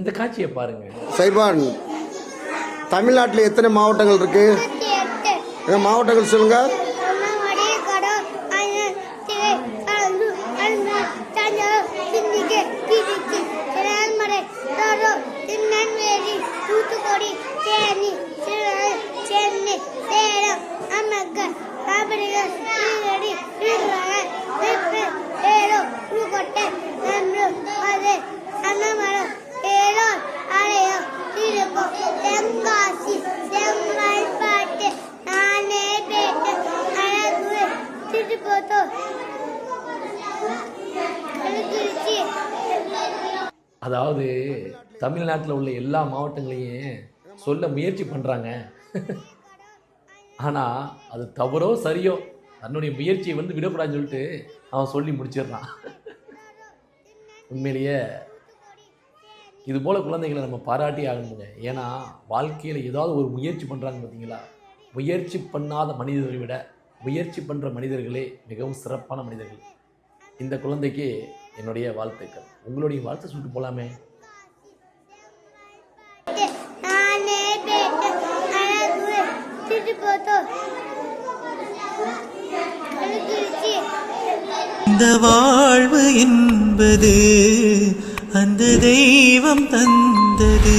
இந்த காட்சியை பாருங்க. சைபான், தமிழ்நாட்டில் எத்தனை மாவட்டங்கள் இருக்கு? மாவட்டங்கள் சொல்லுங்க. தூத்துக்குடி, தேனி, சென்னை, சேலம், அம்மக்கல், காவிரிகள், நீலகிரி, விருதுநகர், வேலூர், புதுக்கோட்டை, பெரம்பலூர், மதுரை, அன்னமலை, வேலூர், ஆலயம், திருப்பூர், தென்காசி, செங்கல்பட்டு, நானேபேட்டை, அழகு, திருப்பத்தூர், திருச்சி. அதாவது தமிழ்நாட்டில் உள்ள எல்லா மாவட்டங்களையும் சொல்ல முயற்சி பண்ணுறாங்க. ஆனால் அது தவறோ சரியோ தன்னுடைய முயற்சியை விடக்கூடாதுன்னு சொல்லிட்டு அவன் சொல்லி முடிச்சிடுறான். உண்மையிலேயே இது போல் குழந்தைகளை நம்ம பாராட்டி ஆகணுங்க. ஏன்னா வாழ்க்கையில் ஏதாவது ஒரு முயற்சி பண்ணுறாங்க பார்த்தீங்களா? முயற்சி பண்ணாத மனிதர்களை விட முயற்சி பண்ணுற மனிதர்களே மிகவும் சிறப்பான மனிதர்கள். இந்த குழந்தைக்கு என்னுடைய வாழ்த்துக்கள். உங்களுடைய வாழ்த்து சொல்லிட்டு போகலாமே. இந்த வாழ்வு என்பது அந்த தெய்வம் தந்தது.